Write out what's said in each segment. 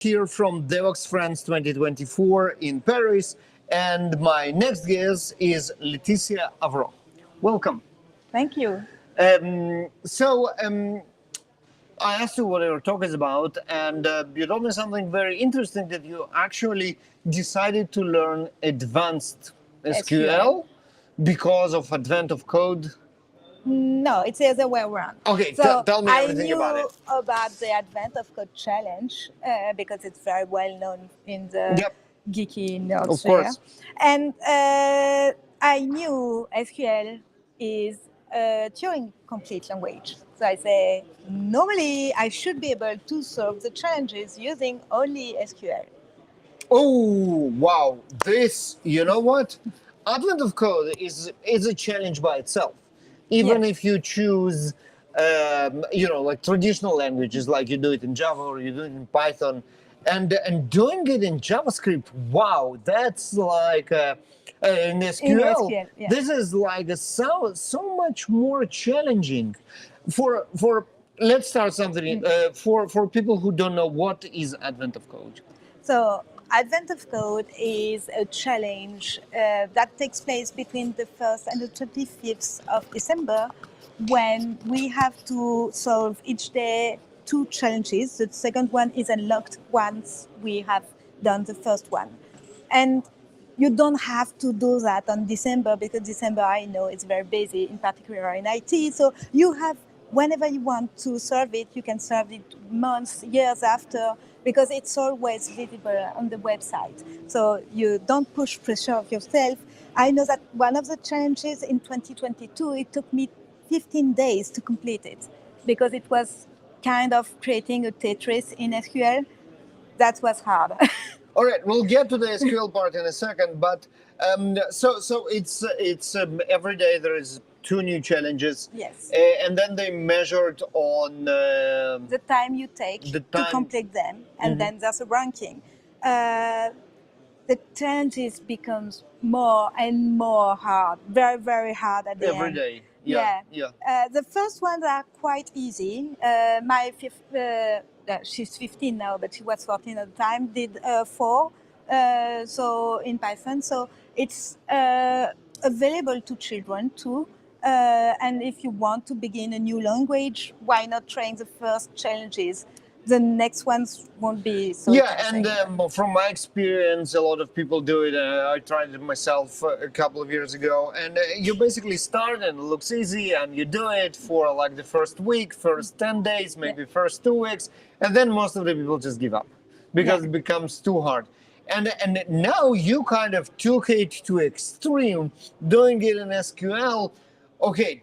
here from Devoxx France 2024 in Paris, and my next guest is Lætitia Avrot. Welcome. Thank you. I asked you what your talk is about, and you told me something very interesting, that you actually decided to learn advanced SQL because of advent of code. No, it's the other way around. Okay, So tell me everything about it. I knew about the Advent of Code challenge because it's very well known in the Yep. geeky nerd Of sphere. course. And I knew SQL is a Turing complete language. So I say, normally I should be able to solve the challenges using only SQL. Oh, wow. This, you know what? Advent of code is a challenge by itself. Even Yes. if you choose, like traditional languages, like you do it in Java or you do it in Python, and doing it in JavaScript, wow, that's like in SQL. SQL, yeah. This is like so much more challenging. For let's start something for people who don't know, what is Advent of code. So Advent of Code is a challenge that takes place between the 1st and the 25th of December, when we have to solve each day 2 challenges. The second one is unlocked once we have done the first one. And you don't have to do that on December, because December, I know, is very busy, in particular in IT. So you have, whenever you want to solve it, you can solve it months, years after, because it's always visible on the website. So you don't push pressure of yourself. I know that one of the challenges in 2022, it took me 15 days to complete it, because it was kind of creating a Tetris in SQL. That was hard. All right, we'll get to the SQL part in a second, but so it's every day there is 2 new challenges. Yes. And then they measured on The time you take The to time. complete them, and then there's a ranking. The challenges becomes more and more hard, very, very hard at the every end. day. Yeah. The first ones are quite easy. She's 15 now, but she was 14 at the time, did 4, so in Python. So it's available to children too. And if you want to begin a new language, why not trying the first challenges? The next ones won't be so And taxing. from my experience, a lot of people do it. I tried it myself a couple of years ago, and you basically start and it looks easy, and you do it for like the first week, first 10 days, maybe first 2 weeks, and then most of the people just give up because it becomes too hard. And now you kind of took it to extreme, doing it in SQL. Okay.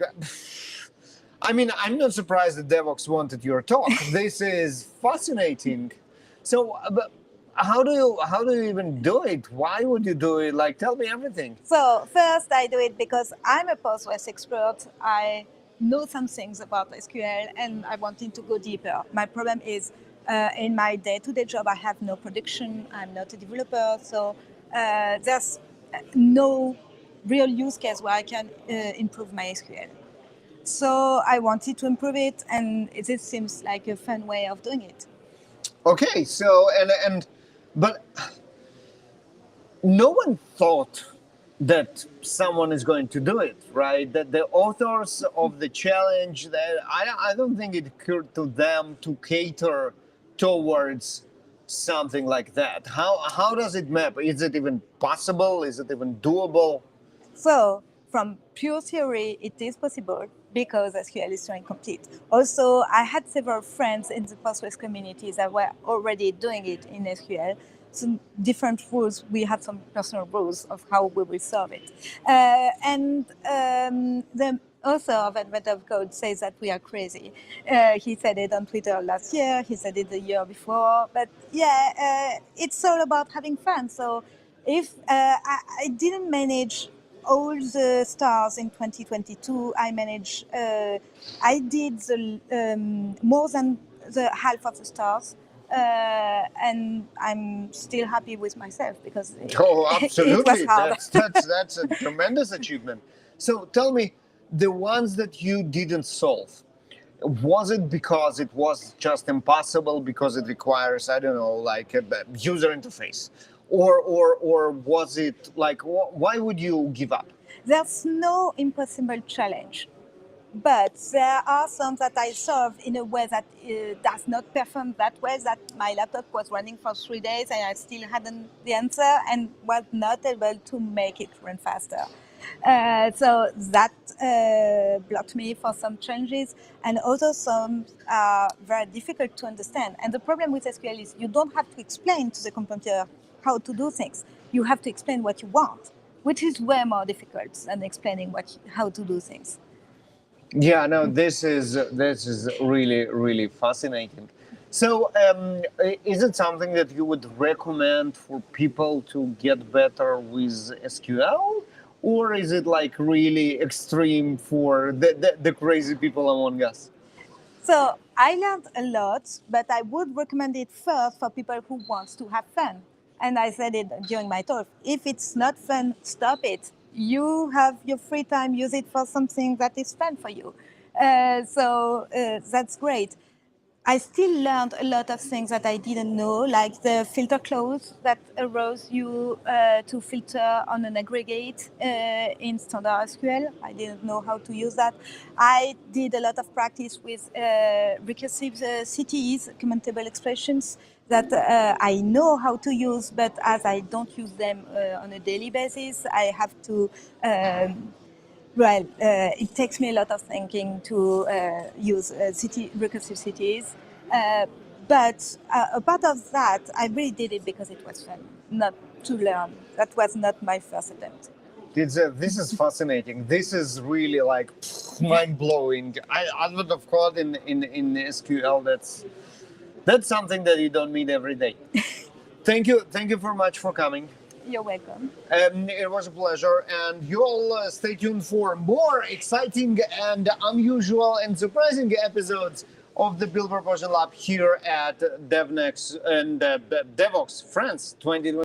I mean, I'm not surprised that Devoxx wanted your talk. This is fascinating. So, but how do you even do it? Why would you do it? Like, tell me everything. So first, I do it because I'm a Postgres expert. I know some things about SQL, and I wanted to go deeper. My problem is, in my day-to-day job, I have no production. I'm not a developer, so there's no real use case where I can improve my SQL. So I wanted to improve it, and it seems like a fun way of doing it. Okay, so but no one thought that someone is going to do it, right? That the authors of the challenge, that I don't think it occurred to them to cater towards something like that. How does it map? Is it even possible? Is it even doable? So from pure theory, it is possible, because SQL is Turing complete. Also, I had several friends in the Postgres communities that were already doing it in SQL. Some different rules. We have some personal rules of how we will solve it. The author of Advent of Code says that we are crazy. He said it on Twitter last year. He said it the year before. But it's all about having fun. So if I didn't manage all the stars in 2022, I managed. I did more than the half of the stars, and I'm still happy with myself, because Oh, absolutely! it was hard. That's a tremendous achievement. So tell me, the ones that you didn't solve, Was it because it was just impossible because it requires, I don't know, like a user interface, or was it like why would you give up? There's no impossible challenge, but there are some that I solved in a way that does not perform that way, that my laptop was running for 3 days and I still hadn't the answer and was not able to make it run faster. So that blocked me for some changes, and also some are very difficult to understand. And the problem with SQL is you don't have to explain to the computer how to do things. You have to explain what you want, which is way more difficult than explaining how to do things. Yeah, no, this is really fascinating. So, is it something that you would recommend for people to get better with SQL, or is it like really extreme for the crazy people among us? So I learned a lot, but I would recommend it first for people who want to have fun. And I said it during my talk. If it's not fun, stop it. You have your free time, use it for something that is fun for you. That's great. I still learned a lot of things that I didn't know, like the filter clause that allows you to filter on an aggregate in standard SQL. I didn't know how to use that. I did a lot of practice with recursive CTEs, commentable expressions, that I know how to use, but as I don't use them on a daily basis, I have to it takes me a lot of thinking to use recursive cities. But a part of that, I really did it because it was fun, not to learn. That was not my first attempt. This is fascinating. This is really like mind blowing. I would have called in SQL. That's something that you don't meet every day. Thank you very much for coming. You're welcome. It was a pleasure, and you all stay tuned for more exciting and unusual and surprising episodes of the Build Propulsion Lab here at DevNext and Devoxx France 2020.